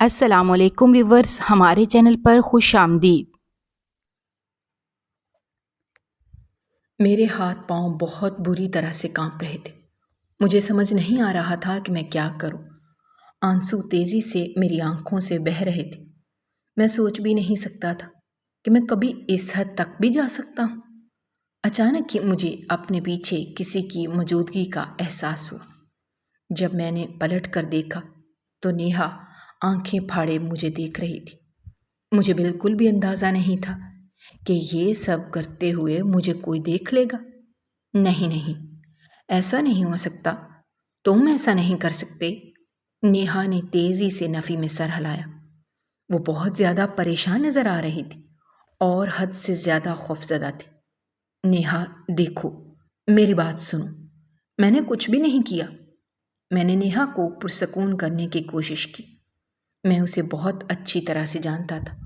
السلام علیکم ویورز، ہمارے چینل پر خوش آمدید۔ میرے ہاتھ پاؤں بہت بری طرح سے کانپ رہے تھے۔ مجھے سمجھ نہیں آ رہا تھا کہ میں کیا کروں۔ آنسو تیزی سے میری آنکھوں سے بہہ رہے تھے۔ میں سوچ بھی نہیں سکتا تھا کہ میں کبھی اس حد تک بھی جا سکتا ہوں۔ اچانک ہی مجھے اپنے پیچھے کسی کی موجودگی کا احساس ہوا۔ جب میں نے پلٹ کر دیکھا تو نیہا آنکھیں پھاڑے مجھے دیکھ رہی تھی۔ مجھے بالکل بھی اندازہ نہیں تھا کہ یہ سب کرتے ہوئے مجھے کوئی دیکھ لے گا۔ نہیں، ایسا نہیں ہو سکتا، تم ایسا نہیں کر سکتے۔ نیہا نے تیزی سے نفی میں سر ہلایا۔ وہ بہت زیادہ پریشان نظر آ رہی تھی اور حد سے زیادہ خوفزدہ تھی۔ نیہا دیکھو، میری بات سنو، میں نے کچھ بھی نہیں کیا۔ میں نے نیہا کو پرسکون کرنے کی کوشش کی۔ میں اسے بہت اچھی طرح سے جانتا تھا۔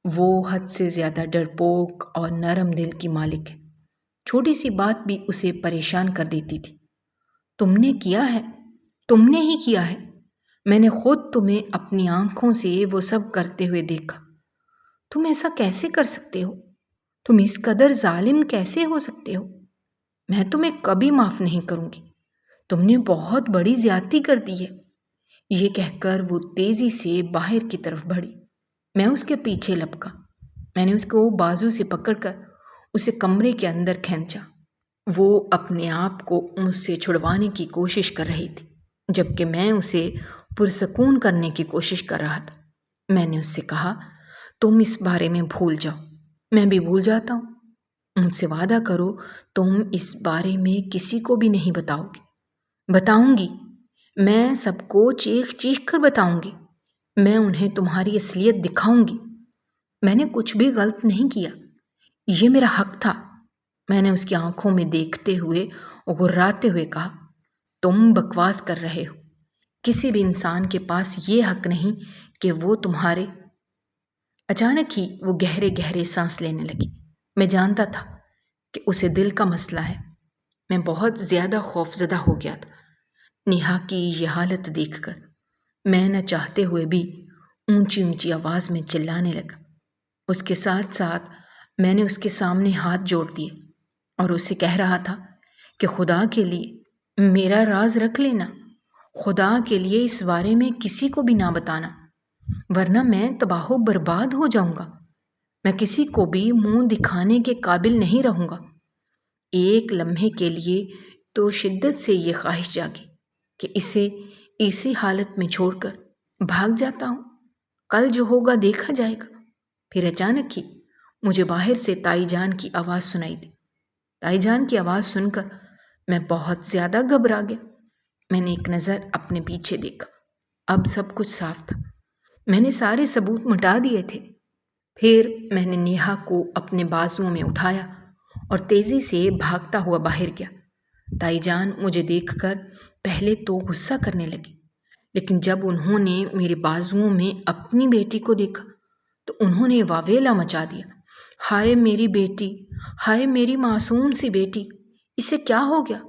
وہ حد سے زیادہ ڈرپوک اور نرم دل کی مالک ہے۔ چھوٹی سی بات بھی اسے پریشان کر دیتی تھی۔ تم نے کیا ہے، تم نے ہی کیا ہے۔ میں نے خود تمہیں اپنی آنکھوں سے وہ سب کرتے ہوئے دیکھا۔ تم ایسا کیسے کر سکتے ہو؟ تم اس قدر ظالم کیسے ہو سکتے ہو؟ میں تمہیں کبھی معاف نہیں کروں گی۔ تم نے بہت بڑی زیادتی کر دی ہے۔ یہ کہہ کر وہ تیزی سے باہر کی طرف بڑھی۔ میں اس کے پیچھے لپکا۔ میں نے اس کو بازو سے پکڑ کر اسے کمرے کے اندر کھینچا۔ وہ اپنے آپ کو مجھ سے چھڑوانے کی کوشش کر رہی تھی، جبکہ میں اسے پرسکون کرنے کی کوشش کر رہا تھا۔ میں نے اس سے کہا، تم اس بارے میں بھول جاؤ، میں بھی بھول جاتا ہوں۔ مجھ سے وعدہ کرو تم اس بارے میں کسی کو بھی نہیں بتاؤ گے۔ بتاؤں گی، میں سب کو چیخ چیخ کر بتاؤں گی۔ میں انہیں تمہاری اصلیت دکھاؤں گی۔ میں نے کچھ بھی غلط نہیں کیا، یہ میرا حق تھا۔ میں نے اس کی آنکھوں میں دیکھتے ہوئے غراتے ہوئے کہا، تم بکواس کر رہے ہو۔ کسی بھی انسان کے پاس یہ حق نہیں کہ وہ تمہارے۔ اچانک ہی وہ گہرے گہرے سانس لینے لگی۔ میں جانتا تھا کہ اسے دل کا مسئلہ ہے۔ میں بہت زیادہ خوفزدہ ہو گیا تھا۔ نیہا کی یہ حالت دیکھ کر میں نہ چاہتے ہوئے بھی اونچی اونچی آواز میں چلانے لگا۔ اس کے ساتھ ساتھ میں نے اس کے سامنے ہاتھ جوڑ دیے اور اسے کہہ رہا تھا کہ خدا کے لیے میرا راز رکھ لینا، خدا کے لیے اس بارے میں کسی کو بھی نہ بتانا، ورنہ میں تباہ و برباد ہو جاؤں گا۔ میں کسی کو بھی منہ دکھانے کے قابل نہیں رہوں گا۔ ایک لمحے کے لیے تو شدت سے یہ خواہش جاگی کہ اسے اسی حالت میں چھوڑ کر بھاگ جاتا ہوں۔ کل جو ہوگا دیکھا جائے گا۔ پھر اچانک ہی مجھے باہر سے تائی جان کی آواز سنائی دی۔ تائی جان کی آواز سن کر میں بہت زیادہ گھبرا گیا۔ میں نے ایک نظر اپنے پیچھے دیکھا۔ اب سب کچھ صاف تھا۔ میں نے سارے ثبوت مٹا دیے تھے۔ پھر میں نے نیہا کو اپنے بازوؤں میں اٹھایا اور تیزی سے بھاگتا ہوا باہر گیا۔ تائی جان مجھے دیکھ کر پہلے تو غصہ کرنے لگی، لیکن جب انہوں نے میرے بازوؤں میں اپنی بیٹی کو دیکھا تو انہوں نے واویلا مچا دیا۔ ہائے میری بیٹی، ہائے میری معصوم سی بیٹی، اسے کیا ہو گیا؟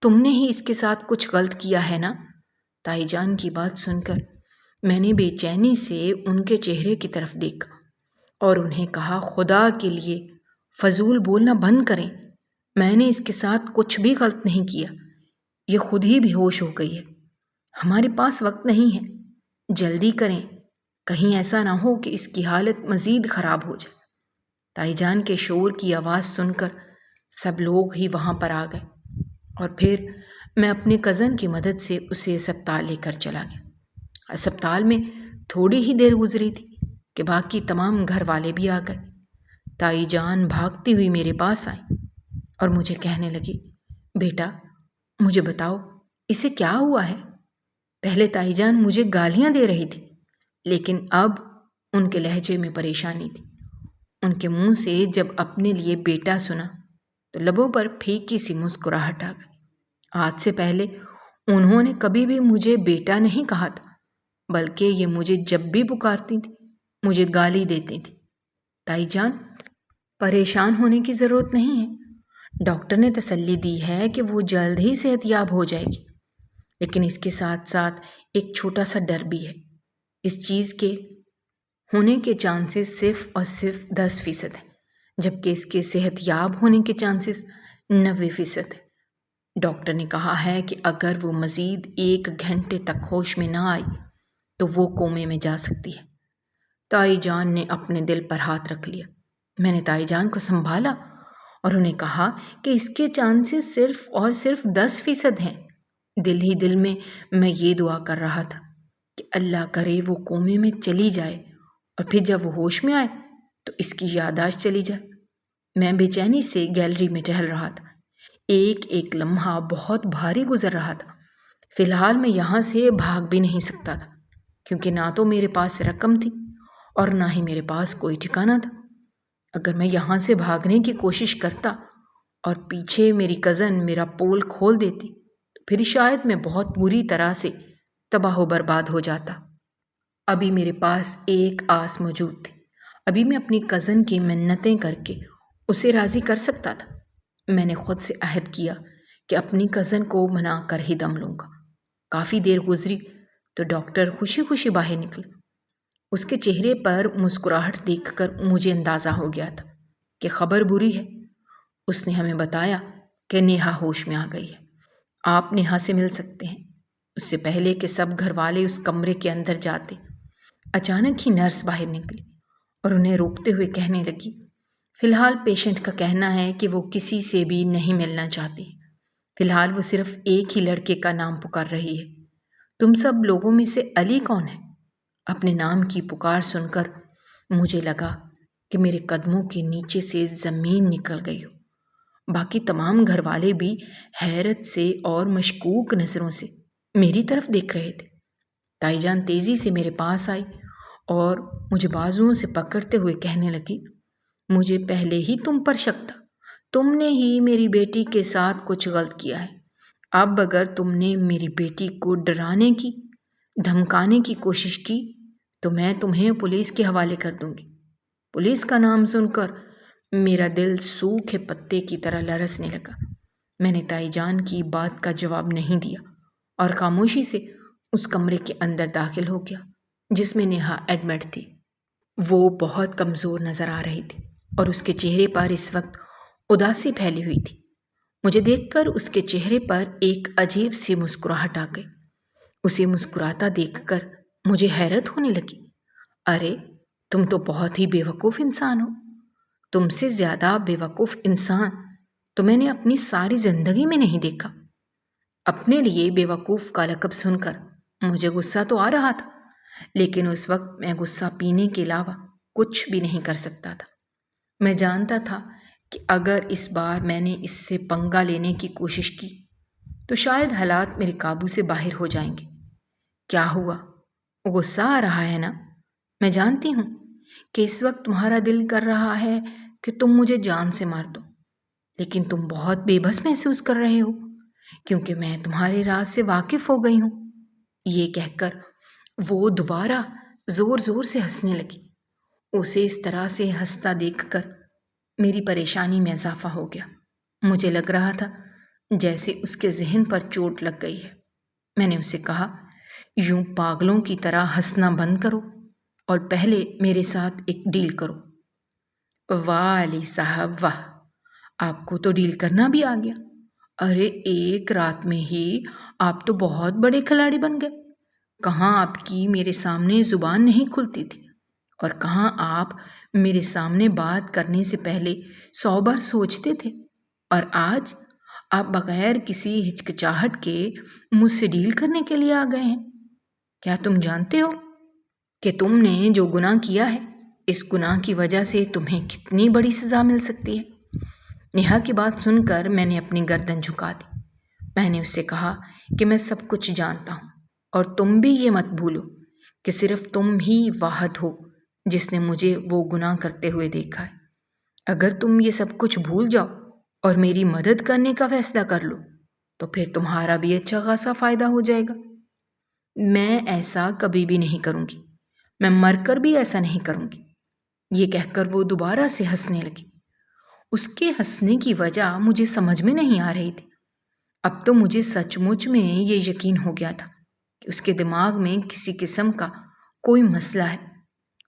تم نے ہی اس کے ساتھ کچھ غلط کیا ہے نا؟ تائی جان کی بات سن کر میں نے بے چینی سے ان کے چہرے کی طرف دیکھا اور انہیں کہا، خدا کے لیے فضول بولنا بند کریں۔ میں نے اس کے ساتھ کچھ بھی غلط نہیں کیا۔ یہ خود ہی بے ہوش ہو گئی ہے۔ ہمارے پاس وقت نہیں ہے، جلدی کریں، کہیں ایسا نہ ہو کہ اس کی حالت مزید خراب ہو جائے۔ تائی جان کے شور کی آواز سن کر سب لوگ ہی وہاں پر آ گئے اور پھر میں اپنے کزن کی مدد سے اسے اسپتال لے کر چلا گیا۔ اسپتال میں تھوڑی ہی دیر گزری تھی کہ باقی تمام گھر والے بھی آ گئے۔ تائی جان بھاگتی ہوئی میرے پاس آئی اور مجھے کہنے لگی، بیٹا مجھے بتاؤ اسے کیا ہوا ہے؟ پہلے تائی جان مجھے گالیاں دے رہی تھی، لیکن اب ان کے لہجے میں پریشانی تھی۔ ان کے منہ سے جب اپنے لیے بیٹا سنا تو لبوں پر پھیکی سی مسکراہٹ آ گئی۔ آج سے پہلے انہوں نے کبھی بھی مجھے بیٹا نہیں کہا تھا، بلکہ یہ مجھے جب بھی پکارتی تھی مجھے گالی دیتی تھی۔ تائی جان، پریشان ہونے کی ضرورت نہیں ہے۔ ڈاکٹر نے تسلی دی ہے کہ وہ جلد ہی صحت یاب ہو جائے گی، لیکن اس کے ساتھ ساتھ ایک چھوٹا سا ڈر بھی ہے۔ اس چیز کے ہونے کے چانسز صرف اور صرف 10% ہیں، جبکہ اس کے صحت یاب ہونے کے چانسز 90% ہیں۔ ڈاکٹر نے کہا ہے کہ اگر وہ مزید 1 گھنٹے تک ہوش میں نہ آئی تو وہ کومے میں جا سکتی ہے۔ تائی جان نے اپنے دل پر ہاتھ رکھ لیا۔ میں نے تائی جان کو سنبھالا اور انہیں کہا کہ اس کے چانسز صرف اور صرف 10% ہیں۔ دل ہی دل میں یہ دعا کر رہا تھا کہ اللہ کرے وہ کومے میں چلی جائے اور پھر جب وہ ہوش میں آئے تو اس کی یادداشت چلی جائے۔ میں بے چینی سے گیلری میں ٹہل رہا تھا۔ ایک ایک لمحہ بہت بھاری گزر رہا تھا۔ فی الحال میں یہاں سے بھاگ بھی نہیں سکتا تھا، کیونکہ نہ تو میرے پاس رقم تھی اور نہ ہی میرے پاس کوئی ٹھکانہ تھا۔ اگر میں یہاں سے بھاگنے کی کوشش کرتا اور پیچھے میری کزن میرا پول کھول دیتی تو پھر شاید میں بہت بری طرح سے تباہ و برباد ہو جاتا۔ ابھی میرے پاس ایک آس موجود تھی۔ ابھی میں اپنی کزن کی منتیں کر کے اسے راضی کر سکتا تھا۔ میں نے خود سے عہد کیا کہ اپنی کزن کو منا کر ہی دم لوں گا۔ کافی دیر گزری تو ڈاکٹر خوشی خوشی باہر نکلا۔ اس کے چہرے پر مسکراہٹ دیکھ کر مجھے اندازہ ہو گیا تھا کہ خبر بری ہے۔ اس نے ہمیں بتایا کہ نیہا ہوش میں آ گئی ہے۔ آپ نیہا سے مل سکتے ہیں۔ اس سے پہلے کہ سب گھر والے اس کمرے کے اندر جاتے، اچانک ہی نرس باہر نکلی اور انہیں روکتے ہوئے کہنے لگی، فی الحال پیشنٹ کا کہنا ہے کہ وہ کسی سے بھی نہیں ملنا چاہتی۔ فی الحال وہ صرف ایک ہی لڑکے کا نام پکار رہی ہے۔ تم سب لوگوں میں سے علی کون ہے؟ اپنے نام کی پکار سن کر مجھے لگا کہ میرے قدموں کے نیچے سے زمین نکل گئی ہو۔ باقی تمام گھر والے بھی حیرت سے اور مشکوک نظروں سے میری طرف دیکھ رہے تھے۔ تائی جان تیزی سے میرے پاس آئی اور مجھے بازوؤں سے پکڑتے ہوئے کہنے لگی، مجھے پہلے ہی تم پر شک تھا۔ تم نے ہی میری بیٹی کے ساتھ کچھ غلط کیا ہے۔ اب اگر تم نے میری بیٹی کو ڈرانے کی، دھمکانے کی کوشش کی تو میں تمہیں پولیس کے حوالے کر دوں گی۔ پولیس کا نام سن کر میرا دل سوکھے پتے کی طرح لرزنے لگا۔ میں نے تائی جان کی بات کا جواب نہیں دیا اور خاموشی سے اس کمرے کے اندر داخل ہو گیا جس میں نیہا ایڈمٹ تھی۔ وہ بہت کمزور نظر آ رہی تھی اور اس کے چہرے پر اس وقت اداسی پھیلی ہوئی تھی۔ مجھے دیکھ کر اس کے چہرے پر ایک عجیب سی مسکراہٹ آ گئی۔ اسے مسکراتا دیکھ کر مجھے حیرت ہونے لگی۔ ارے تم تو بہت ہی بے وقوف انسان ہو۔ تم سے زیادہ بے وقوف انسان تو میں نے اپنی ساری زندگی میں نہیں دیکھا۔ اپنے لیے بے وقوف کا لقب سن کر مجھے غصہ تو آ رہا تھا، لیکن اس وقت میں غصہ پینے کے علاوہ کچھ بھی نہیں کر سکتا تھا۔ میں جانتا تھا کہ اگر اس بار میں نے اس سے پنگا لینے کی کوشش کی تو شاید حالات میرے قابو سے باہر ہو جائیں گے۔ کیا ہوا؟ غصہ آ رہا ہے نا؟ میں جانتی ہوں کہ اس وقت تمہارا دل کر رہا ہے کہ تم مجھے جان سے مار دو، لیکن تم بہت بے بس محسوس کر رہے ہو کیونکہ میں تمہارے راز سے واقف ہو گئی ہوں۔ یہ کہہ کر وہ دوبارہ زور زور سے ہنسنے لگی۔ اسے اس طرح سے ہنستا دیکھ کر میری پریشانی میں اضافہ ہو گیا۔ مجھے لگ رہا تھا جیسے اس کے ذہن پر چوٹ لگ گئی ہے۔ میں نے اسے کہا، یوں پاگلوں کی طرح ہنسنا بند کرو اور پہلے میرے ساتھ ایک ڈیل کرو۔ واہ علی صاحب واہ، آپ کو تو ڈیل کرنا بھی آ گیا۔ ارے ایک رات میں ہی آپ تو بہت بڑے کھلاڑی بن گئے۔ کہاں آپ کی میرے سامنے زبان نہیں کھلتی تھی اور کہاں آپ میرے سامنے بات کرنے سے پہلے 100 بار سوچتے تھے، اور آج آپ بغیر کسی ہچکچاہٹ کے مجھ سے ڈیل کرنے کے لیے آ گئے ہیں۔ کیا تم جانتے ہو کہ تم نے جو گناہ کیا ہے، اس گناہ کی وجہ سے تمہیں کتنی بڑی سزا مل سکتی ہے؟ نیہا کی بات سن کر میں نے اپنی گردن جھکا دی۔ میں نے اس سے کہا کہ میں سب کچھ جانتا ہوں اور تم بھی یہ مت بھولو کہ صرف تم ہی واحد ہو جس نے مجھے وہ گناہ کرتے ہوئے دیکھا ہے۔ اگر تم یہ سب کچھ بھول جاؤ اور میری مدد کرنے کا فیصلہ کر لو تو پھر تمہارا بھی اچھا خاصا فائدہ ہو جائے گا۔ میں ایسا کبھی بھی نہیں کروں گی، میں مر کر بھی ایسا نہیں کروں گی۔ یہ کہہ کر وہ دوبارہ سے ہنسنے لگی۔ اس کے ہنسنے کی وجہ مجھے سمجھ میں نہیں آ رہی تھی۔ اب تو مجھے سچ مچ میں یہ یقین ہو گیا تھا کہ اس کے دماغ میں کسی قسم کا کوئی مسئلہ ہے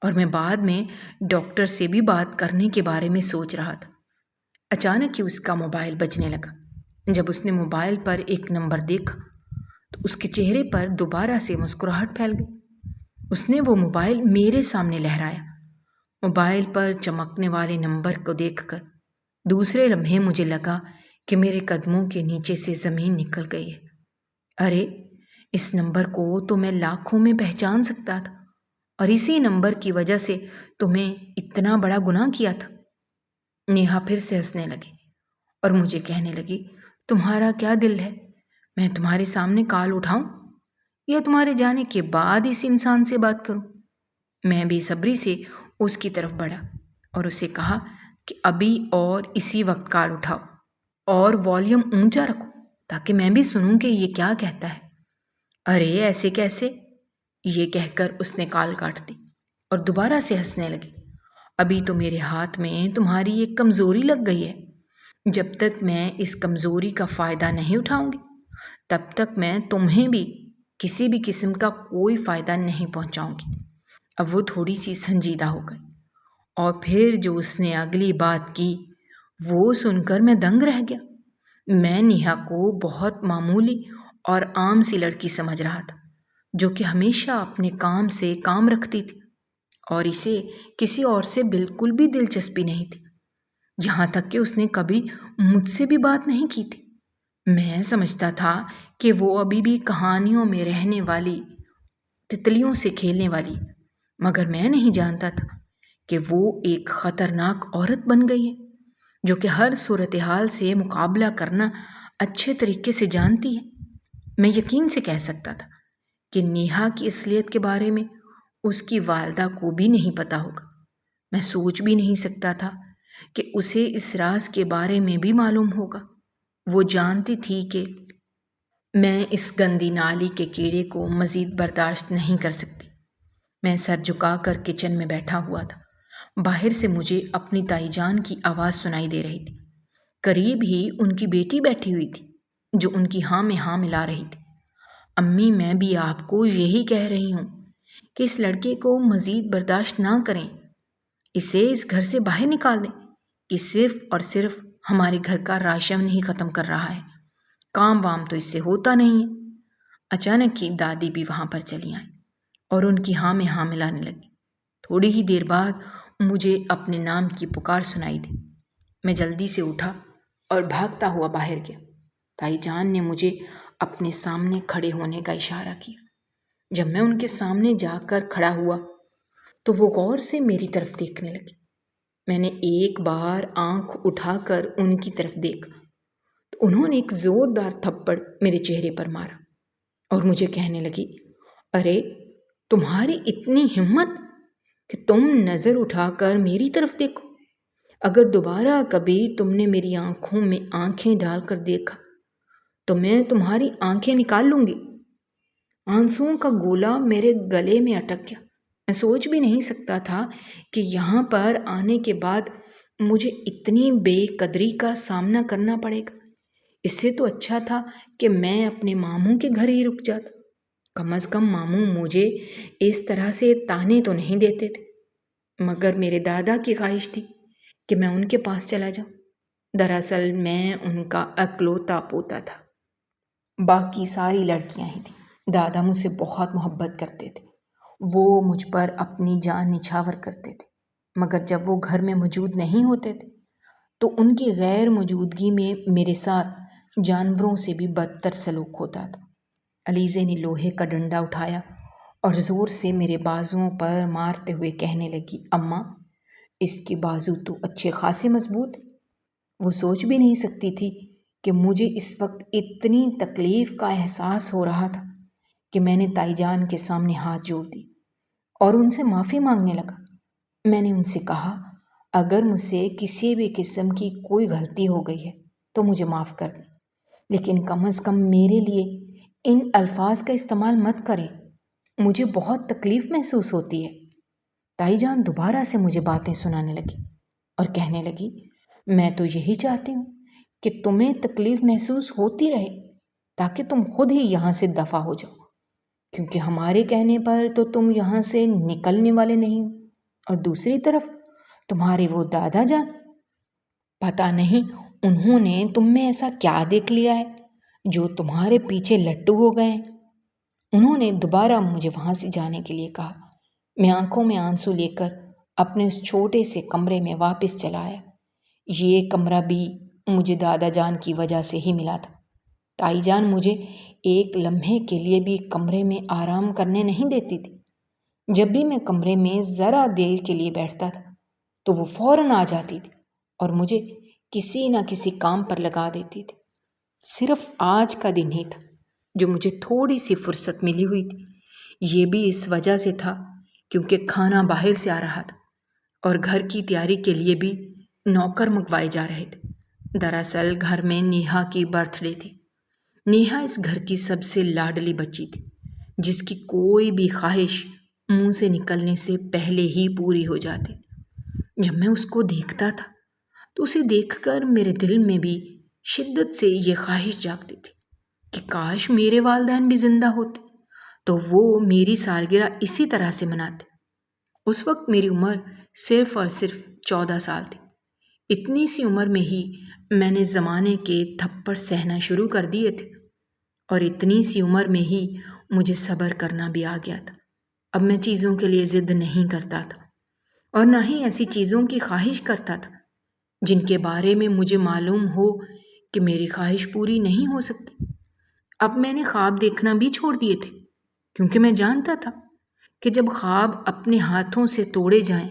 اور میں بعد میں ڈاکٹر سے بھی بات کرنے کے بارے میں سوچ رہا تھا۔ اچانک ہی اس کا موبائل بجنے لگا۔ جب اس نے موبائل پر ایک نمبر دیکھا تو اس کے چہرے پر دوبارہ سے مسکراہٹ پھیل گئی۔ اس نے وہ موبائل میرے سامنے لہرایا۔ موبائل پر چمکنے والے نمبر کو دیکھ کر دوسرے لمحے مجھے لگا کہ میرے قدموں کے نیچے سے زمین نکل گئی ہے۔ ارے، اس نمبر کو تو میں لاکھوں میں پہچان سکتا تھا، اور اسی نمبر کی وجہ سے تمہیں اتنا بڑا گناہ کیا تھا۔ نیہا پھر سے ہنسنے لگی اور مجھے کہنے لگی، تمہارا کیا دل ہے، میں تمہارے سامنے کال اٹھاؤں یا تمہارے جانے کے بعد اس انسان سے بات کروں؟ میں بے صبری سے اس کی طرف بڑھا اور اسے کہا کہ ابھی اور اسی وقت کال اٹھاؤ اور والیوم اونچا رکھو تاکہ میں بھی سنوں کہ یہ کیا کہتا ہے۔ ارے ایسے کیسے؟ یہ کہہ کر اس نے کال کاٹ دی اور دوبارہ سے ہنسنے لگی۔ ابھی تو میرے ہاتھ میں تمہاری ایک کمزوری لگ گئی ہے۔ جب تک میں اس کمزوری کا فائدہ نہیں اٹھاؤں گی تب تک میں تمہیں بھی کسی بھی قسم کا کوئی فائدہ نہیں پہنچاؤں گی۔ اب وہ تھوڑی سی سنجیدہ ہو گئی اور پھر جو اس نے اگلی بات کی وہ سن کر میں دنگ رہ گیا۔ میں نیہا کو بہت معمولی اور عام سی لڑکی سمجھ رہا تھا جو کہ ہمیشہ اپنے کام سے کام رکھتی تھی اور اسے کسی اور سے بالکل بھی دلچسپی نہیں تھی، یہاں تک کہ اس نے کبھی مجھ سے بھی بات نہیں کی تھی۔ میں سمجھتا تھا کہ وہ ابھی بھی کہانیوں میں رہنے والی تتلیوں سے کھیلنے والی، مگر میں نہیں جانتا تھا کہ وہ ایک خطرناک عورت بن گئی ہے جو کہ ہر صورتحال سے مقابلہ کرنا اچھے طریقے سے جانتی ہے۔ میں یقین سے کہہ سکتا تھا کہ نیہا کی اصلیت کے بارے میں اس کی والدہ کو بھی نہیں پتا ہوگا۔ میں سوچ بھی نہیں سکتا تھا کہ اسے اس راز کے بارے میں بھی معلوم ہوگا۔ وہ جانتی تھی کہ میں اس گندی نالی کے کیڑے کو مزید برداشت نہیں کر سکتی۔ میں سر جھکا کر کچن میں بیٹھا ہوا تھا۔ باہر سے مجھے اپنی تائی جان کی آواز سنائی دے رہی تھی۔ قریب ہی ان کی بیٹی بیٹھی ہوئی تھی جو ان کی ہاں میں ہاں ملا رہی تھی۔ امی، میں بھی آپ کو یہی کہہ رہی ہوں کہ اس لڑکے کو مزید برداشت نہ کریں، اسے اس گھر سے باہر نکال دیں۔ یہ صرف اور صرف ہمارے گھر کا راشن نہیں ختم کر رہا ہے، کام وام تو اس سے ہوتا نہیں ہے۔ اچانک ہی دادی بھی وہاں پر چلی آئیں اور ان کی ہاں میں ہاں ملانے لگی۔ تھوڑی ہی دیر بعد مجھے اپنے نام کی پکار سنائی دی۔ میں جلدی سے اٹھا اور بھاگتا ہوا باہر گیا۔ تائی جان نے مجھے اپنے سامنے کھڑے ہونے کا اشارہ کیا۔ جب میں ان کے سامنے جا کر کھڑا ہوا تو وہ غور سے میری طرف دیکھنے لگی۔ میں نے ایک بار آنکھ اٹھا کر ان کی طرف دیکھا تو انہوں نے ایک زوردار تھپڑ میرے چہرے پر مارا اور مجھے کہنے لگی، ارے تمہاری اتنی ہمت کہ تم نظر اٹھا کر میری طرف دیکھو۔ اگر دوبارہ کبھی تم نے میری آنکھوں میں آنکھیں ڈال کر دیکھا تو میں تمہاری آنکھیں نکال لوں گی۔ آنسوؤں کا گولا میرے گلے میں اٹک گیا۔ میں سوچ بھی نہیں سکتا تھا کہ یہاں پر آنے کے بعد مجھے اتنی بے قدری کا سامنا کرنا پڑے گا۔ اس سے تو اچھا تھا کہ میں اپنے ماموں کے گھر ہی رک جاتا۔ کم از کم ماموں مجھے اس طرح سے تانے تو نہیں دیتے تھے، مگر میرے دادا کی خواہش تھی کہ میں ان کے پاس چلا جاؤں۔ دراصل میں ان کا اکلوتا پوتا تھا، باقی ساری لڑکیاں ہی تھیں۔ دادا مجھ سے بہت محبت کرتے تھے، وہ مجھ پر اپنی جان نچھاور کرتے تھے، مگر جب وہ گھر میں موجود نہیں ہوتے تھے تو ان کی غیر موجودگی میں میرے ساتھ جانوروں سے بھی بدتر سلوک ہوتا تھا۔ علیزے نے لوہے کا ڈنڈا اٹھایا اور زور سے میرے بازوؤں پر مارتے ہوئے کہنے لگی، اماں، اس کے بازو تو اچھے خاصے مضبوط ہیں۔ وہ سوچ بھی نہیں سکتی تھی کہ مجھے اس وقت اتنی تکلیف کا احساس ہو رہا تھا کہ میں نے تائی جان کے سامنے ہاتھ جوڑ دی اور ان سے معافی مانگنے لگا۔ میں نے ان سے کہا، اگر مجھ سے کسی بھی قسم کی کوئی غلطی ہو گئی ہے تو مجھے معاف کر دیں، لیکن کم از کم میرے لیے ان الفاظ کا استعمال مت کریں، مجھے بہت تکلیف محسوس ہوتی ہے۔ تائی جان دوبارہ سے مجھے باتیں سنانے لگی اور کہنے لگی، میں تو یہی چاہتی ہوں کہ تمہیں تکلیف محسوس ہوتی رہے تاکہ تم خود ہی یہاں سے دفع ہو جاؤ۔ کیونکہ ہمارے کہنے پر تو تم یہاں سے نکلنے والے نہیں ہو، اور دوسری طرف تمہارے وہ دادا جان، پتہ نہیں انہوں نے تم میں ایسا کیا دیکھ لیا ہے جو تمہارے پیچھے لٹو ہو گئے ہیں۔ انہوں نے دوبارہ مجھے وہاں سے جانے کے لیے کہا۔ میں آنکھوں میں آنسو لے کر اپنے اس چھوٹے سے کمرے میں واپس چلا آیا۔ یہ کمرہ بھی مجھے دادا جان کی وجہ سے ہی ملا تھا۔ تائی جان مجھے ایک لمحے کے لیے بھی کمرے میں آرام کرنے نہیں دیتی تھی۔ جب بھی میں کمرے میں ذرا دیر کے لیے بیٹھتا تھا تو وہ فوراً آ جاتی تھی اور مجھے کسی نہ کسی کام پر لگا دیتی تھی۔ صرف آج کا دن ہی تھا جو مجھے تھوڑی سی فرصت ملی ہوئی تھی۔ یہ بھی اس وجہ سے تھا کیونکہ کھانا باہر سے آ رہا تھا اور گھر کی تیاری کے لیے بھی نوکر منگوائے جا رہے تھے۔ دراصل گھر میں نیہا کی برتھ ڈے تھی۔ نیہا اس گھر کی سب سے لاڈلی بچی تھی، جس کی کوئی بھی خواہش منہ سے نکلنے سے پہلے ہی پوری ہو جاتی۔ جب میں اس کو دیکھتا تھا تو اسے دیکھ کر میرے دل میں بھی شدت سے یہ خواہش جاگتی تھی کہ کاش میرے والدین بھی زندہ ہوتے تو وہ میری سالگرہ اسی طرح سے مناتے۔ اس وقت میری عمر صرف اور صرف 14 سال تھی۔ اتنی سی عمر میں ہی میں نے زمانے کے تھپڑ سہنا شروع کر دیے تھے، اور اتنی سی عمر میں ہی مجھے صبر کرنا بھی آ گیا تھا۔ اب میں چیزوں کے لیے ضد نہیں کرتا تھا، اور نہ ہی ایسی چیزوں کی خواہش کرتا تھا جن کے بارے میں مجھے معلوم ہو کہ میری خواہش پوری نہیں ہو سکتی۔ اب میں نے خواب دیکھنا بھی چھوڑ دیے تھے، کیونکہ میں جانتا تھا کہ جب خواب اپنے ہاتھوں سے توڑے جائیں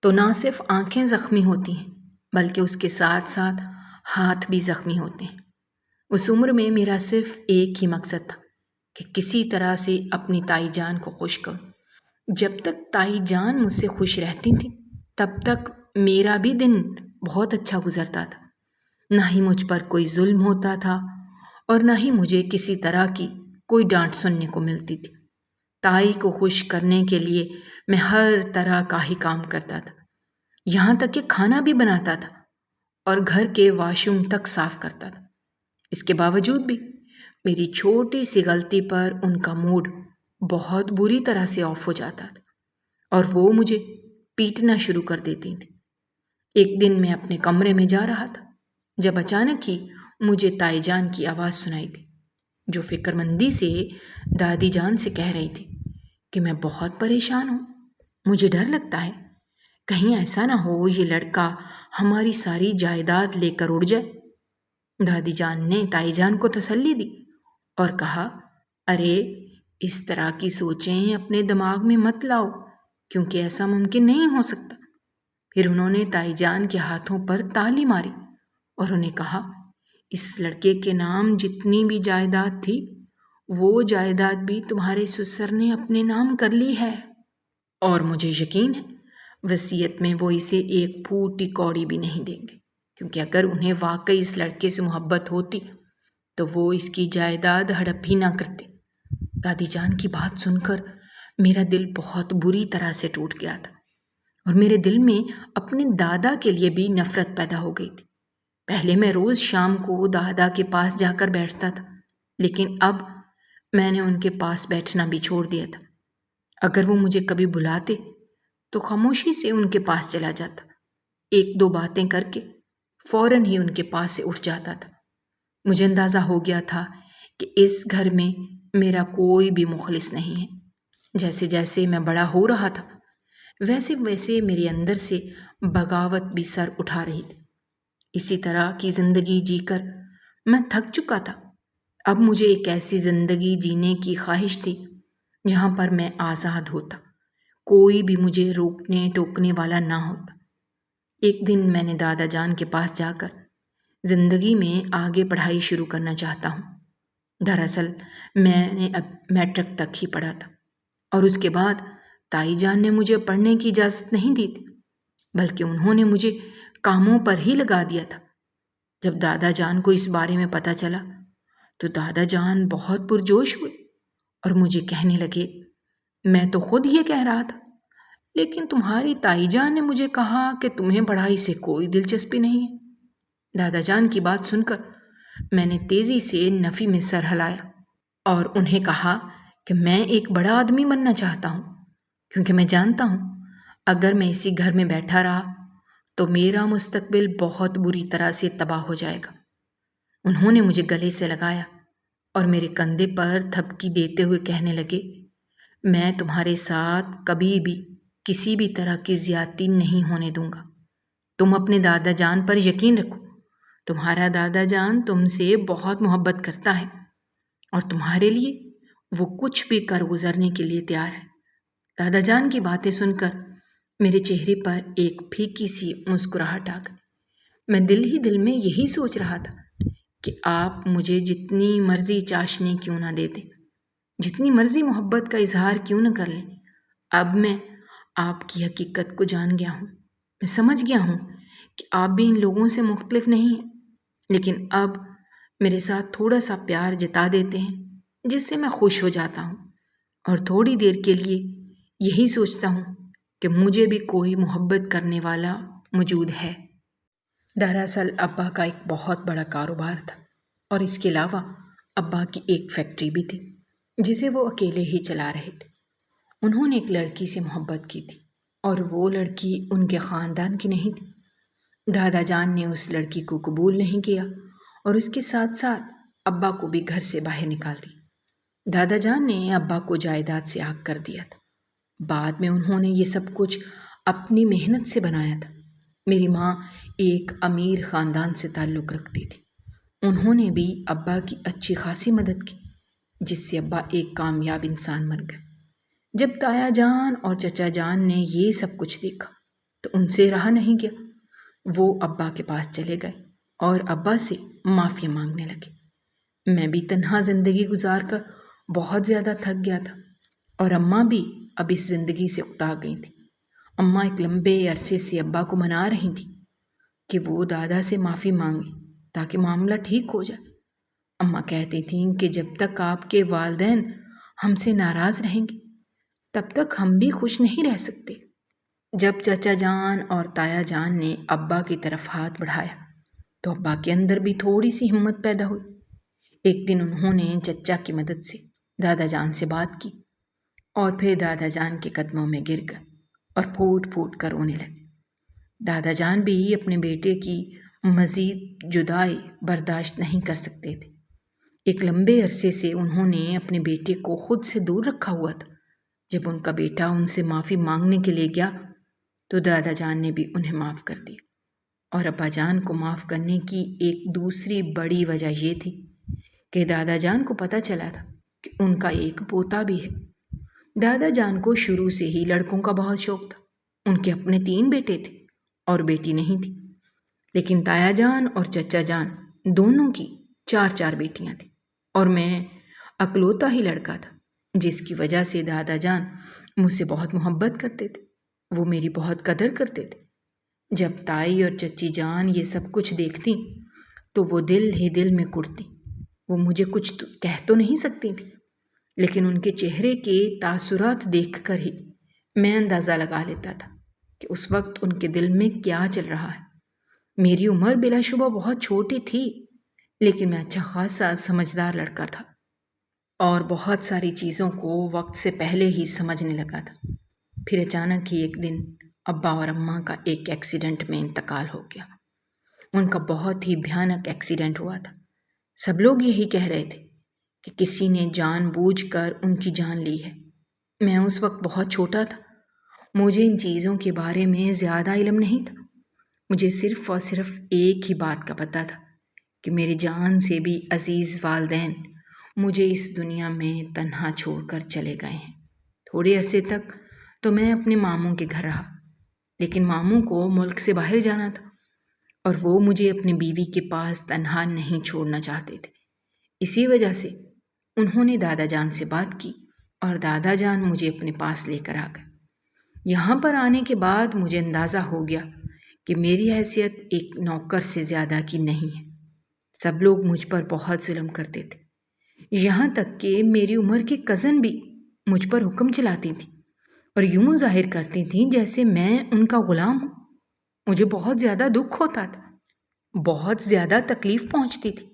تو نہ صرف آنکھیں زخمی ہوتی ہیں بلکہ اس کے ساتھ ساتھ ہاتھ بھی زخمی ہوتے ہیں۔ اس عمر میں میرا صرف ایک ہی مقصد تھا کہ کسی طرح سے اپنی تائی جان کو خوش کروں۔ جب تک تائی جان مجھ سے خوش رہتی تھی تب تک میرا بھی دن بہت اچھا گزرتا تھا۔ نہ ہی مجھ پر کوئی ظلم ہوتا تھا اور نہ ہی مجھے کسی طرح کی کوئی ڈانٹ سننے کو ملتی تھی۔ تائی کو خوش کرنے کے لیے میں ہر طرح کا ہی کام کرتا تھا، یہاں تک کہ کھانا بھی بناتا تھا اور گھر کے واش روم تک صاف کرتا تھا۔ اس کے باوجود بھی میری چھوٹی سی غلطی پر ان کا موڈ بہت بری طرح سے آف ہو جاتا تھا اور وہ مجھے پیٹنا شروع کر دیتی تھی۔ ایک دن میں اپنے کمرے میں جا رہا تھا جب اچانک ہی مجھے تائی جان کی آواز سنائی دی، جو فکر مندی سے دادی جان سے کہہ رہی تھی کہ میں بہت پریشان ہوں، مجھے ڈر لگتا ہے کہیں ایسا نہ ہو یہ لڑکا ہماری ساری جائیداد لے کر اڑ جائے۔ دادی جان نے تائی جان کو تسلی دی اور کہا، ارے اس طرح کی سوچیں اپنے دماغ میں مت لاؤ، کیونکہ ایسا ممکن نہیں ہو سکتا۔ پھر انہوں نے تائی جان کے ہاتھوں پر تالی ماری اور انہیں کہا، اس لڑکے کے نام جتنی بھی جائیداد تھی وہ جائیداد بھی تمہارے سسر نے اپنے نام کر لی ہے، اور مجھے یقین ہے وصیت میں وہ اسے ایک پھوٹی کوڑی بھی نہیں دیں گے، کیونکہ اگر انہیں واقعی اس لڑکے سے محبت ہوتی تو وہ اس کی جائیداد ہڑپ ہی نہ کرتے۔ دادی جان کی بات سن کر میرا دل بہت بری طرح سے ٹوٹ گیا تھا اور میرے دل میں اپنے دادا کے لیے بھی نفرت پیدا ہو گئی تھی۔ پہلے میں روز شام کو دادا کے پاس جا کر بیٹھتا تھا، لیکن اب میں نے ان کے پاس بیٹھنا بھی چھوڑ دیا تھا۔ اگر وہ مجھے کبھی بلاتے تو خاموشی سے ان کے پاس چلا جاتا، ایک دو باتیں کر کے فوراً ہی ان کے پاس سے اٹھ جاتا تھا۔ مجھے اندازہ ہو گیا تھا کہ اس گھر میں میرا کوئی بھی مخلص نہیں ہے۔ جیسے جیسے میں بڑا ہو رہا تھا ویسے ویسے میرے اندر سے بغاوت بھی سر اٹھا رہی تھی۔ اسی طرح کی زندگی جی کر میں تھک چکا تھا۔ اب مجھے ایک ایسی زندگی جینے کی خواہش تھی جہاں پر میں آزاد ہوتا، کوئی بھی مجھے روکنے ٹوکنے والا نہ ہوتا۔ ایک دن میں نے دادا جان کے پاس جا کر زندگی میں آگے پڑھائی شروع کرنا چاہتا ہوں۔ دراصل میں نے اب میٹرک تک ہی پڑھا تھا اور اس کے بعد تائی جان نے مجھے پڑھنے کی اجازت نہیں دی تھی، بلکہ انہوں نے مجھے کاموں پر ہی لگا دیا تھا۔ جب دادا جان کو اس بارے میں پتہ چلا تو دادا جان بہت پرجوش ہوئے اور مجھے کہنے لگے، میں تو خود یہ کہہ رہا تھا، لیکن تمہاری تائی جان نے مجھے کہا کہ تمہیں پڑھائی سے کوئی دلچسپی نہیں ہے۔ دادا جان کی بات سن کر میں نے تیزی سے نفی میں سر ہلایا اور انہیں کہا کہ میں ایک بڑا آدمی بننا چاہتا ہوں، کیونکہ میں جانتا ہوں اگر میں اسی گھر میں بیٹھا رہا تو میرا مستقبل بہت بری طرح سے تباہ ہو جائے گا۔ انہوں نے مجھے گلے سے لگایا اور میرے کندھے پر تھپکی دیتے ہوئے کہنے لگے، میں تمہارے ساتھ کبھی بھی کسی بھی طرح کی زیادتی نہیں ہونے دوں گا۔ تم اپنے دادا جان پر یقین رکھو، تمہارا دادا جان تم سے بہت محبت کرتا ہے اور تمہارے لیے وہ کچھ بھی کر گزرنے کے لیے تیار ہے۔ دادا جان کی باتیں سن کر میرے چہرے پر ایک پھیکی سی مسکراہٹ آ گئی۔ میں دل ہی دل میں یہی سوچ رہا تھا کہ آپ مجھے جتنی مرضی چاشنی کیوں نہ دے دیں، جتنی مرضی محبت کا اظہار کیوں نہ کر لیں، اب میں آپ کی حقیقت کو جان گیا ہوں۔ میں سمجھ گیا ہوں کہ آپ بھی ان لوگوں سے مختلف نہیں ہیں، لیکن اب میرے ساتھ تھوڑا سا پیار جتا دیتے ہیں جس سے میں خوش ہو جاتا ہوں، اور تھوڑی دیر کے لیے یہی سوچتا ہوں کہ مجھے بھی کوئی محبت کرنے والا موجود ہے۔ دراصل ابا کا ایک بہت بڑا کاروبار تھا، اور اس کے علاوہ ابا کی ایک فیکٹری بھی تھی جسے وہ اکیلے ہی چلا رہے تھے۔ انہوں نے ایک لڑکی سے محبت کی تھی اور وہ لڑکی ان کے خاندان کی نہیں تھی۔ دادا جان نے اس لڑکی کو قبول نہیں کیا اور اس کے ساتھ ساتھ ابا کو بھی گھر سے باہر نکال دی۔ دادا جان نے ابا کو جائیداد سے آگ کر دیا تھا۔ بعد میں انہوں نے یہ سب کچھ اپنی محنت سے بنایا تھا۔ میری ماں ایک امیر خاندان سے تعلق رکھتی تھی۔ انہوں نے بھی ابا کی اچھی خاصی مدد کی، جس سے ابا ایک کامیاب انسان بن گئے۔ جب تایا جان اور چچا جان نے یہ سب کچھ دیکھا تو ان سے رہا نہیں گیا۔ وہ ابا کے پاس چلے گئے اور ابا سے معافی مانگنے لگے۔ میں بھی تنہا زندگی گزار کر بہت زیادہ تھک گیا تھا، اور اماں بھی اب اس زندگی سے اکتا گئی تھی۔ اماں ایک لمبے عرصے سے ابا کو منا رہی تھیں کہ وہ دادا سے معافی مانگیں تاکہ معاملہ ٹھیک ہو جائے۔ اماں کہتی تھیں کہ جب تک آپ کے والدین ہم سے ناراض رہیں گے تب تک ہم بھی خوش نہیں رہ سکتے۔ جب چچا جان اور تایا جان نے ابا کی طرف ہاتھ بڑھایا تو ابا کے اندر بھی تھوڑی سی ہمت پیدا ہوئی۔ ایک دن انہوں نے چچا کی مدد سے دادا جان سے بات کی اور پھر دادا جان کے قدموں میں گر گئے اور پھوٹ پھوٹ کر رونے لگے۔ دادا جان بھی اپنے بیٹے کی مزید جدائی برداشت نہیں کر سکتے تھے۔ ایک لمبے عرصے سے انہوں نے اپنے بیٹے کو خود سے دور رکھا ہوا تھا۔ جب ان کا بیٹا ان سے معافی مانگنے کے لیے گیا تو دادا جان نے بھی انہیں معاف کر دیا، اور ابا جان کو معاف کرنے کی ایک دوسری بڑی وجہ یہ تھی کہ دادا جان کو پتہ چلا تھا کہ ان کا ایک پوتا بھی ہے۔ دادا جان کو شروع سے ہی لڑکوں کا بہت شوق تھا۔ ان کے اپنے 3 بیٹے تھے اور بیٹی نہیں تھی، لیکن تایا جان اور چچا جان دونوں کی 4 بیٹیاں تھیں، اور میں اکلوتا ہی لڑکا تھا، جس کی وجہ سے دادا جان مجھ سے بہت محبت کرتے تھے۔ وہ میری بہت قدر کرتے تھے۔ جب تائی اور چچی جان یہ سب کچھ دیکھتی تو وہ دل ہی دل میں کڑتی۔ وہ مجھے کچھ کہہ تو نہیں سکتی تھی، لیکن ان کے چہرے کے تاثرات دیکھ کر ہی میں اندازہ لگا لیتا تھا کہ اس وقت ان کے دل میں کیا چل رہا ہے۔ میری عمر بلا شبہ بہت چھوٹی تھی، لیکن میں اچھا خاصا سمجھدار لڑکا تھا اور بہت ساری چیزوں کو وقت سے پہلے ہی سمجھنے لگا تھا۔ پھر اچانک ہی ایک دن ابا اور اماں کا ایک ایکسیڈنٹ میں انتقال ہو گیا۔ ان کا بہت ہی بھیانک ایکسیڈنٹ ہوا تھا۔ سب لوگ یہی کہہ رہے تھے کہ کسی نے جان بوجھ کر ان کی جان لی ہے۔ میں اس وقت بہت چھوٹا تھا، مجھے ان چیزوں کے بارے میں زیادہ علم نہیں تھا۔ مجھے صرف اور صرف ایک ہی بات کا پتہ تھا کہ میری جان سے بھی عزیز والدین مجھے اس دنیا میں تنہا چھوڑ کر چلے گئے ہیں۔ تھوڑے عرصے تک تو میں اپنے ماموں کے گھر رہا، لیکن ماموں کو ملک سے باہر جانا تھا اور وہ مجھے اپنی بیوی کے پاس تنہا نہیں چھوڑنا چاہتے تھے۔ اسی وجہ سے انہوں نے دادا جان سے بات کی اور دادا جان مجھے اپنے پاس لے کر آ گئے۔ یہاں پر آنے کے بعد مجھے اندازہ ہو گیا کہ میری حیثیت ایک نوکر سے زیادہ کی نہیں ہے۔ سب لوگ مجھ پر بہت ظلم کرتے تھے، یہاں تک کہ میری عمر کی کزن بھی مجھ پر حکم چلاتی تھیں اور یوں ظاہر کرتی تھیں جیسے میں ان کا غلام ہوں۔ مجھے بہت زیادہ دکھ ہوتا تھا، بہت زیادہ تکلیف پہنچتی تھی۔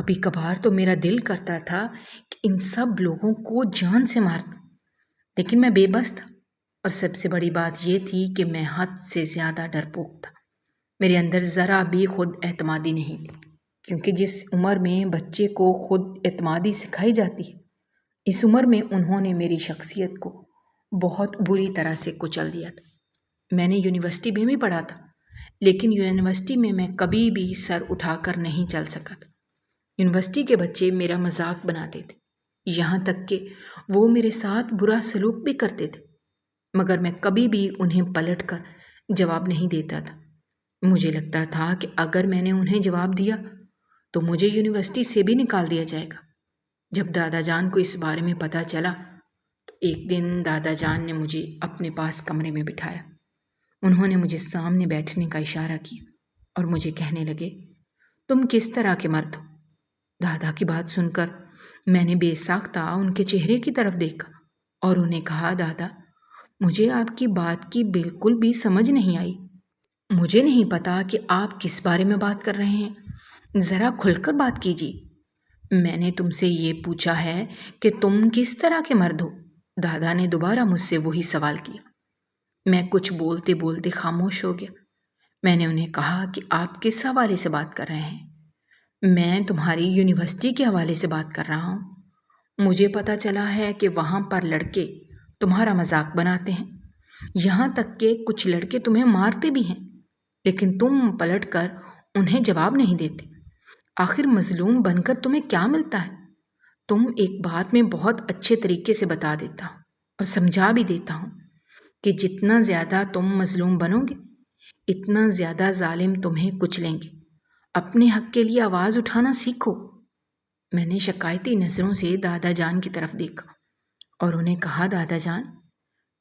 کبھی کبھار تو میرا دل کرتا تھا کہ ان سب لوگوں کو جان سے مار دوں، لیکن میں بے بس تھا، اور سب سے بڑی بات یہ تھی کہ میں حد سے زیادہ ڈرپوک تھا۔ میرے اندر ذرا بھی خود اعتمادی نہیں تھی، کیونکہ جس عمر میں بچے کو خود اعتمادی سکھائی جاتی ہے، اس عمر میں انہوں نے میری شخصیت کو بہت بری طرح سے کچل دیا تھا۔ میں نے یونیورسٹی میں بھی پڑھا تھا، لیکن یونیورسٹی میں کبھی بھی سر اٹھا کر نہیں چل سکا تھا۔ یونیورسٹی کے بچے میرا مذاق بناتے تھے، یہاں تک کہ وہ میرے ساتھ برا سلوک بھی کرتے تھے، مگر میں کبھی بھی انہیں پلٹ کر جواب نہیں دیتا تھا۔ مجھے لگتا تھا کہ اگر میں نے انہیں جواب دیا تو مجھے یونیورسٹی سے بھی نکال دیا جائے گا۔ جب دادا جان کو اس بارے میں پتہ چلا تو ایک دن دادا جان نے مجھے اپنے پاس کمرے میں بٹھایا۔ انہوں نے مجھے سامنے بیٹھنے کا اشارہ کیا اور مجھے کہنے لگے، تم کس طرح کے مرد ہو؟ دادا کی بات سن کر میں نے بے ساختہ ان کے چہرے کی طرف دیکھا اور انہیں کہا، دادا، مجھے آپ کی بات کی بالکل بھی سمجھ نہیں آئی۔ مجھے نہیں پتا کہ آپ کس بارے میں بات کر رہے ہیں، ذرا کھل کر بات کیجیے۔ میں نے تم سے یہ پوچھا ہے کہ تم کس طرح کے مرد ہو۔ دادا نے دوبارہ مجھ سے وہی سوال کیا۔ میں کچھ بولتے بولتے خاموش ہو گیا۔ میں نے انہیں کہا کہ آپ کس حوالے سے بات کر رہے ہیں؟ میں تمہاری یونیورسٹی کے حوالے سے بات کر رہا ہوں۔ مجھے پتہ چلا ہے کہ وہاں پر لڑکے تمہارا مذاق بناتے ہیں، یہاں تک کہ کچھ لڑکے تمہیں مارتے بھی ہیں، لیکن تم پلٹ کر انہیں جواب نہیں دیتے۔ آخر مظلوم بن کر تمہیں کیا ملتا ہے؟ تم ایک بات میں بہت اچھے طریقے سے بتا دیتا ہوں اور سمجھا بھی دیتا ہوں کہ جتنا زیادہ تم مظلوم بنو گے، اتنا زیادہ ظالم تمہیں کچلیں گے۔ اپنے حق کے لیے آواز اٹھانا سیکھو۔ میں نے شکایتی نظروں سے دادا جان کی طرف دیکھا اور انہیں کہا، دادا جان،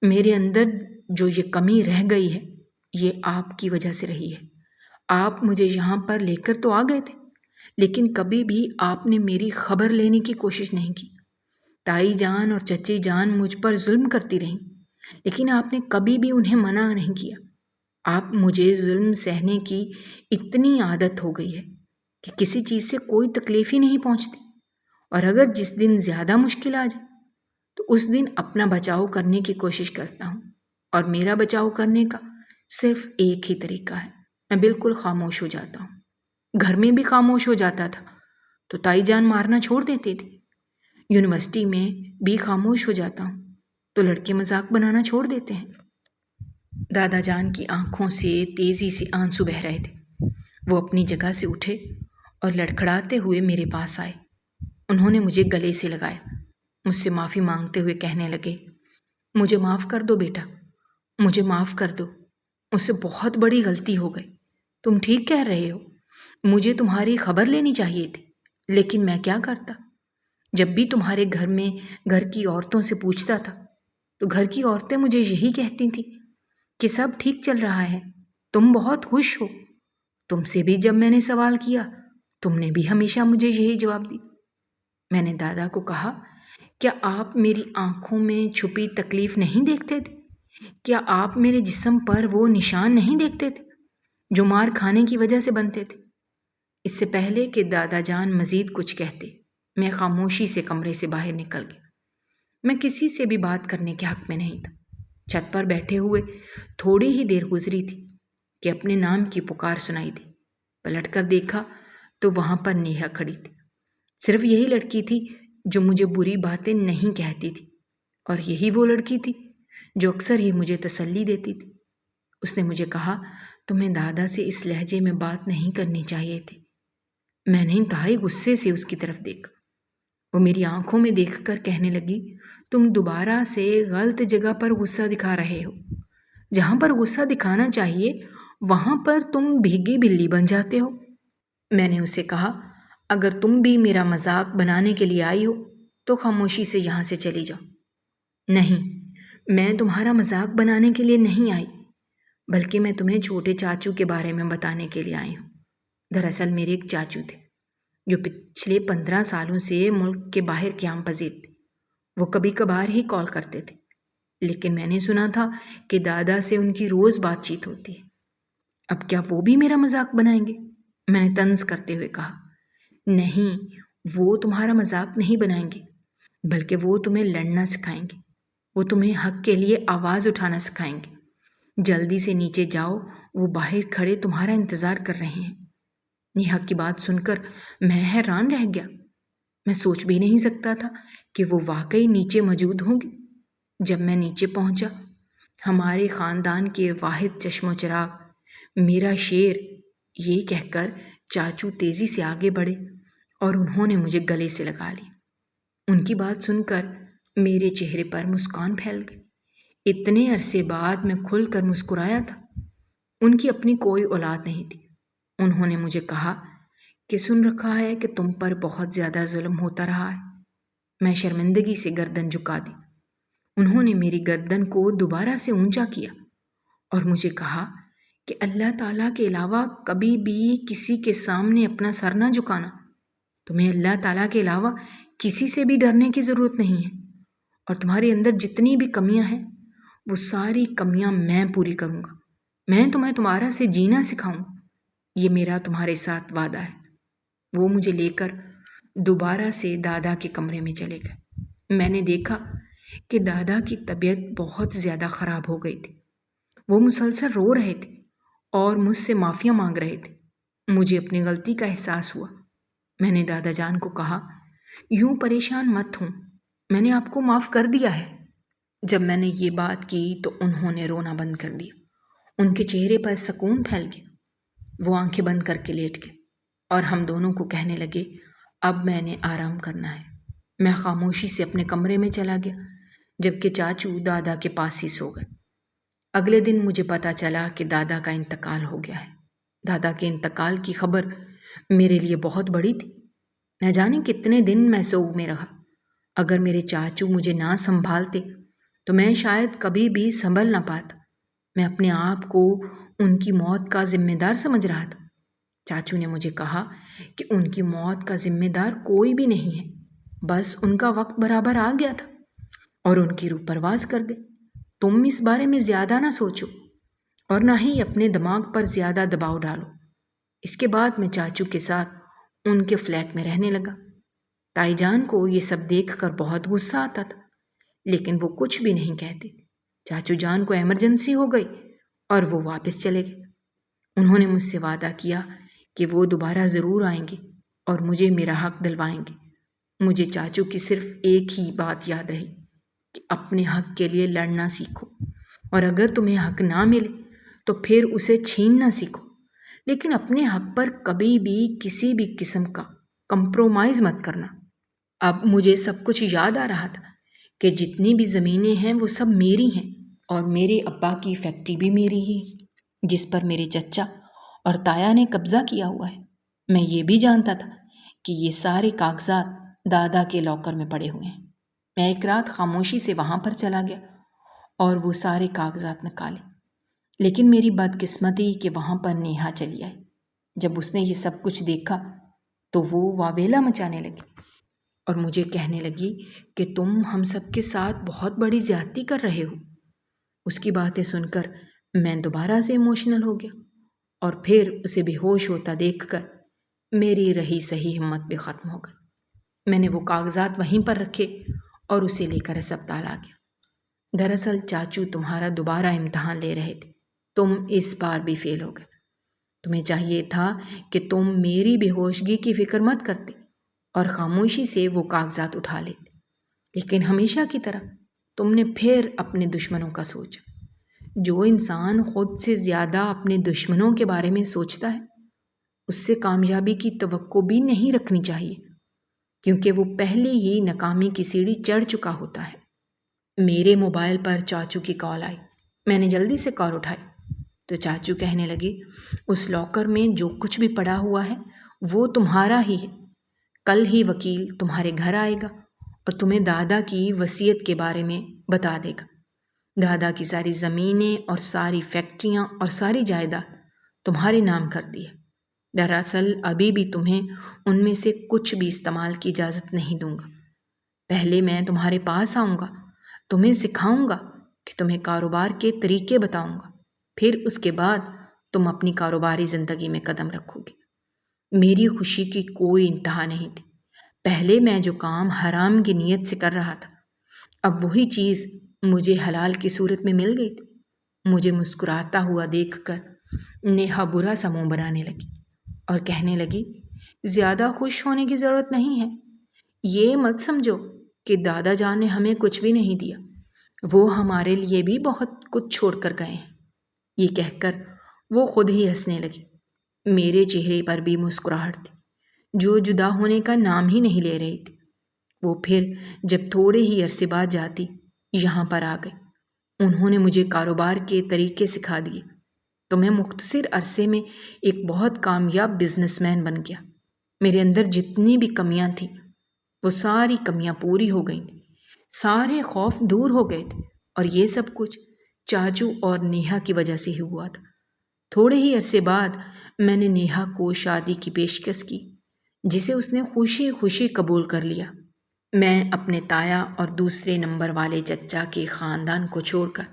میرے اندر جو یہ کمی رہ گئی ہے، یہ آپ کی وجہ سے رہی ہے۔ آپ مجھے یہاں پر لے کر تو آ گئے تھے، لیکن کبھی بھی آپ نے میری خبر لینے کی کوشش نہیں کی۔ تائی جان اور چچی جان مجھ پر ظلم کرتی رہیں، لیکن آپ نے کبھی بھی انہیں منع نہیں کیا۔ آپ مجھے ظلم سہنے کی اتنی عادت ہو گئی ہے کہ کسی چیز سے کوئی تکلیف ہی نہیں پہنچتی، اور اگر جس دن زیادہ مشکل آ جائے تو اس دن اپنا بچاؤ کرنے کی کوشش کرتا ہوں، اور میرا بچاؤ کرنے کا صرف ایک ہی طریقہ ہے، میں بالکل خاموش ہو جاتا ہوں۔ گھر میں بھی خاموش ہو جاتا تھا تو تائی جان مارنا چھوڑ دیتی تھی، یونیورسٹی میں بھی خاموش ہو جاتا ہوں تو لڑکے مذاق بنانا چھوڑ دیتے ہیں۔ دادا جان کی آنکھوں سے تیزی سے آنسو بہہ رہے تھے۔ وہ اپنی جگہ سے اٹھے اور لڑکھڑاتے ہوئے میرے پاس آئے۔ انہوں نے مجھے گلے سے لگایا، مجھ سے معافی مانگتے ہوئے کہنے لگے، مجھے معاف کر دو بیٹا، مجھے معاف کر دو، مجھ سے بہت بڑی غلطی ہو گئی۔ تم ٹھیک کہہ رہے ہو، مجھے تمہاری خبر لینی چاہیے تھی، لیکن میں کیا کرتا؟ جب بھی تمہارے گھر میں گھر کی عورتوں سے پوچھتا تھا تو گھر کی عورتیں مجھے یہی کہتی تھیں کہ سب ٹھیک چل رہا ہے، تم بہت خوش ہو۔ تم سے بھی جب میں نے سوال کیا، تم نے بھی ہمیشہ مجھے یہی جواب دی۔ میں نے دادا کو کہا، کیا آپ میری آنکھوں میں چھپی تکلیف نہیں دیکھتے تھے؟ کیا آپ میرے جسم پر وہ نشان نہیں دیکھتے تھے جو مار کھانے کی وجہ سے بنتے تھے؟ اس سے پہلے کہ دادا جان مزید کچھ کہتے، میں خاموشی سے کمرے سے باہر نکل گیا۔ میں کسی سے بھی بات کرنے کے حق میں نہیں تھا۔ چھت پر بیٹھے ہوئے تھوڑی ہی دیر گزری تھی کہ اپنے نام کی پکار سنائی دی۔ پلٹ کر دیکھا تو وہاں پر نیہا کھڑی تھی۔ صرف یہی لڑکی تھی جو مجھے بری باتیں نہیں کہتی تھی، اور یہی وہ لڑکی تھی جو اکثر ہی مجھے تسلی دیتی تھی۔ اس نے مجھے کہا، تمہیں دادا سے اس لہجے میں بات نہیں کرنی چاہیے تھی۔ میں نے انتہائی غصے سے اس کی طرف دیکھا۔ وہ میری آنکھوں میں دیکھ کر کہنے لگی، تم دوبارہ سے غلط جگہ پر غصہ دکھا رہے ہو۔ جہاں پر غصہ دکھانا چاہیے وہاں پر تم بھیگی بلی بن جاتے ہو۔ میں نے اسے کہا، اگر تم بھی میرا مذاق بنانے کے لیے آئی ہو تو خاموشی سے یہاں سے چلی جاؤ۔ نہیں، میں تمہارا مذاق بنانے کے لیے نہیں آئی، بلکہ میں تمہیں چھوٹے چاچو کے بارے میں بتانے کے لیے آئی ہوں۔ دراصل میرے ایک چاچو تھے جو پچھلے 15 سالوں سے ملک کے باہر قیام پذیر تھے۔ وہ کبھی کبھار ہی کال کرتے تھے، لیکن میں نے سنا تھا کہ دادا سے ان کی روز بات چیت ہوتی ہے۔ اب کیا وہ بھی میرا مذاق بنائیں گے؟ میں نے طنز کرتے ہوئے کہا۔ نہیں، وہ تمہارا مذاق نہیں بنائیں گے، بلکہ وہ تمہیں لڑنا سکھائیں گے، وہ تمہیں حق کے لیے آواز اٹھانا سکھائیں گے۔ جلدی سے نیچے جاؤ، وہ باہر کھڑے تمہارا انتظار کر رہے ہیں۔ نیہا کی بات سن کر میں حیران رہ گیا۔ میں سوچ بھی نہیں سکتا تھا کہ وہ واقعی نیچے موجود ہوں گے۔ جب میں نیچے پہنچا، ہمارے خاندان کے واحد چشم و چراغ، میرا شیر، یہ کہہ کر چاچو تیزی سے آگے بڑھے اور انہوں نے مجھے گلے سے لگا لیا۔ ان کی بات سن کر میرے چہرے پر مسکان پھیل گئی۔ اتنے عرصے بعد میں کھل کر مسکرایا تھا۔ ان کی اپنی کوئی اولاد نہیں تھی۔ انہوں نے مجھے کہا کہ سن رکھا ہے کہ تم پر بہت زیادہ ظلم ہوتا رہا ہے۔ میں شرمندگی سے گردن جھکا دی۔ انہوں نے میری گردن کو دوبارہ سے اونچا کیا اور مجھے کہا کہ اللہ تعالیٰ کے علاوہ کبھی بھی کسی کے سامنے اپنا سر نہ جھکانا۔ تمہیں اللہ تعالیٰ کے علاوہ کسی سے بھی ڈرنے کی ضرورت نہیں ہے، اور تمہارے اندر جتنی بھی کمیاں ہیں وہ ساری کمیاں میں پوری کروں گا۔ میں تمہیں تمہارا سے جینا سکھاؤں گا۔ یہ میرا تمہارے ساتھ وعدہ ہے۔ وہ مجھے لے کر دوبارہ سے دادا کے کمرے میں چلے گئے۔ میں نے دیکھا کہ دادا کی طبیعت بہت زیادہ خراب ہو گئی تھی۔ وہ مسلسل رو رہے تھے اور مجھ سے معافیا مانگ رہے تھے۔ مجھے اپنی غلطی کا احساس ہوا۔ میں نے دادا جان کو کہا، یوں پریشان مت ہوں، میں نے آپ کو معاف کر دیا ہے۔ جب میں نے یہ بات کی تو انہوں نے رونا بند کر دیا۔ ان کے چہرے پر سکون پھیل گیا۔ وہ آنکھیں بند کر کے لیٹ گئے اور ہم دونوں کو کہنے لگے، اب میں نے آرام کرنا ہے۔ میں خاموشی سے اپنے کمرے میں چلا گیا، جبکہ چاچو دادا کے پاس ہی سو گئے۔ اگلے دن مجھے پتا چلا کہ دادا کا انتقال ہو گیا ہے۔ دادا کے انتقال کی خبر میرے لیے بہت بڑی تھی۔ نہ جانے کتنے دن میں سوگ میں رہا۔ اگر میرے چاچو مجھے نہ سنبھالتے تو میں شاید کبھی بھی سنبھل نہ پاتا۔ میں اپنے آپ کو ان کی موت کا ذمہ دار سمجھ رہا تھا۔ چاچو نے مجھے کہا کہ ان کی موت کا ذمہ دار کوئی بھی نہیں ہے، بس ان کا وقت برابر آ گیا تھا اور ان کی روح پرواز کر گئے۔ تم اس بارے میں زیادہ نہ سوچو اور نہ ہی اپنے دماغ پر زیادہ دباؤ ڈالو۔ اس کے بعد میں چاچو کے ساتھ ان کے فلیٹ میں رہنے لگا۔ تائی جان کو یہ سب دیکھ کر بہت غصہ آتا تھا، لیکن وہ کچھ بھی نہیں کہتے۔ چاچو جان کو ایمرجنسی ہو گئی اور وہ واپس چلے گئے۔ انہوں نے مجھ سے وعدہ کیا کہ وہ دوبارہ ضرور آئیں گے اور مجھے میرا حق دلوائیں گے۔ مجھے چاچو کی صرف ایک ہی بات یاد رہی کہ اپنے حق کے لیے لڑنا سیکھو، اور اگر تمہیں حق نہ ملے تو پھر اسے چھیننا سیکھو، لیکن اپنے حق پر کبھی بھی کسی بھی قسم کا کمپرومائز مت کرنا۔ اب مجھے سب کچھ یاد آ رہا تھا کہ جتنی بھی زمینیں ہیں وہ سب میری ہیں، اور میرے ابا کی فیکٹری بھی میری ہی، جس پر میرے چچا اور تایا نے قبضہ کیا ہوا ہے۔ میں یہ بھی جانتا تھا کہ یہ سارے کاغذات دادا کے لاکر میں پڑے ہوئے ہیں۔ میں ایک رات خاموشی سے وہاں پر چلا گیا اور وہ سارے کاغذات نکالے، لیکن میری بدقسمتی کہ وہاں پر نیہا چلی آئی۔ جب اس نے یہ سب کچھ دیکھا تو وہ واویلا مچانے لگی اور مجھے کہنے لگی کہ تم ہم سب کے ساتھ بہت بڑی زیادتی کر رہے ہو۔ اس کی باتیں سن کر میں دوبارہ سے ایموشنل ہو گیا، اور پھر اسے بے ہوش ہوتا دیکھ کر میری رہی سہی ہمت بھی ختم ہو گئی۔ میں نے وہ کاغذات وہیں پر رکھے اور اسے لے کر اسپتال آ گیا۔ دراصل چاچو تمہارا دوبارہ امتحان لے رہے تھے، تم اس بار بھی فیل ہو گئے۔ تمہیں چاہیے تھا کہ تم میری بے ہوشگی کی فکر مت کرتے اور خاموشی سے وہ کاغذات اٹھا لیتے، لیکن ہمیشہ کی طرح تم نے پھر اپنے دشمنوں کا سوچا۔ جو انسان خود سے زیادہ اپنے دشمنوں کے بارے میں سوچتا ہے، اس سے کامیابی کی توقع بھی نہیں رکھنی چاہیے، کیونکہ وہ پہلے ہی ناکامی کی سیڑھی چڑھ چکا ہوتا ہے۔ میرے موبائل پر چاچو کی کال آئی۔ میں نے جلدی سے کال اٹھائی تو چاچو کہنے لگے، اس لاکر میں جو کچھ بھی پڑا ہوا ہے وہ تمہارا ہی ہے۔ کل ہی وکیل تمہارے گھر آئے گا اور تمہیں دادا کی وصیت کے بارے میں بتا دے گا۔ دادا کی ساری زمینیں اور ساری فیکٹریاں اور ساری جائیداد تمہارے نام کر دی ہے۔ دراصل ابھی بھی تمہیں ان میں سے کچھ بھی استعمال کی اجازت نہیں دوں گا۔ پہلے میں تمہارے پاس آؤں گا، تمہیں سکھاؤں گا کہ تمہیں کاروبار کے طریقے بتاؤں گا، پھر اس کے بعد تم اپنی کاروباری زندگی میں قدم رکھو گے۔ میری خوشی کی کوئی انتہا نہیں تھی۔ پہلے میں جو کام حرام کی نیت سے کر رہا تھا، اب وہی چیز مجھے حلال کی صورت میں مل گئی تھی۔ مجھے مسکراتا ہوا دیکھ کر نیہا برا سا منہ بنانے لگی اور کہنے لگی، زیادہ خوش ہونے کی ضرورت نہیں ہے۔ یہ مت سمجھو کہ دادا جان نے ہمیں کچھ بھی نہیں دیا، وہ ہمارے لیے بھی بہت کچھ چھوڑ کر گئے ہیں۔ یہ کہہ کر وہ خود ہی ہنسنے لگی۔ میرے چہرے پر بھی مسکراہٹ تھی، جو جدا ہونے کا نام ہی نہیں لے رہی تھی۔ وہ پھر جب تھوڑے ہی عرصے بعد جاتی یہاں پر آ گئی۔ انہوں نے مجھے کاروبار کے طریقے سکھا دیے تو میں مختصر عرصے میں ایک بہت کامیاب بزنس مین بن گیا۔ میرے اندر جتنی بھی کمیاں تھیں وہ ساری کمیاں پوری ہو گئی تھیں، سارے خوف دور ہو گئے تھے، اور یہ سب کچھ چاچو اور نیہا کی وجہ سے ہی ہوا تھا۔ تھوڑے ہی عرصے بعد میں نے نیہا کو شادی کی پیشکش کی، جسے اس نے خوشی خوشی قبول کر لیا۔ میں اپنے تایا اور دوسرے نمبر والے چچا کے خاندان کو چھوڑ کر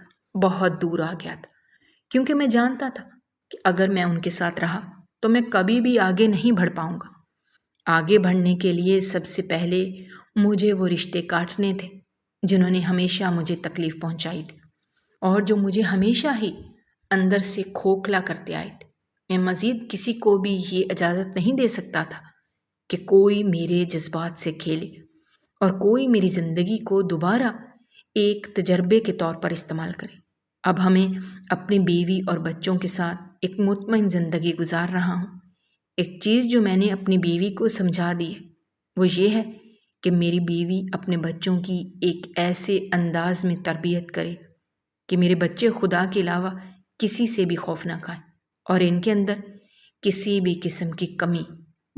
بہت دور آ گیا تھا، کیونکہ میں جانتا تھا کہ اگر میں ان کے ساتھ رہا تو میں کبھی بھی آگے نہیں بڑھ پاؤں گا۔ آگے بڑھنے کے لیے سب سے پہلے مجھے وہ رشتے کاٹنے تھے جنہوں نے ہمیشہ مجھے تکلیف پہنچائی تھی اور جو مجھے ہمیشہ ہی اندر سے کھوکھلا کرتے آئے تھے۔ میں مزید کسی کو بھی یہ اجازت نہیں دے سکتا تھا کہ کوئی میرے جذبات سے کھیلے اور کوئی میری زندگی کو دوبارہ ایک تجربے کے طور پر استعمال کرے۔ اب ہمیں اپنی بیوی اور بچوں کے ساتھ ایک مطمئن زندگی گزار رہا ہوں۔ ایک چیز جو میں نے اپنی بیوی کو سمجھا دی ہے وہ یہ ہے کہ میری بیوی اپنے بچوں کی ایک ایسے انداز میں تربیت کرے کہ میرے بچے خدا کے علاوہ کسی سے بھی خوف نہ کھائیں اور ان کے اندر کسی بھی قسم کی کمی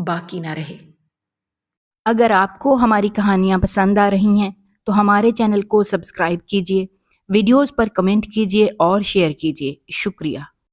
باقی نہ رہے۔ اگر آپ کو ہماری کہانیاں پسند آ رہی ہیں تو ہمارے چینل کو سبسکرائب کیجیے، ویڈیوز پر کمنٹ کیجیے اور شیئر کیجیے۔ شکریہ۔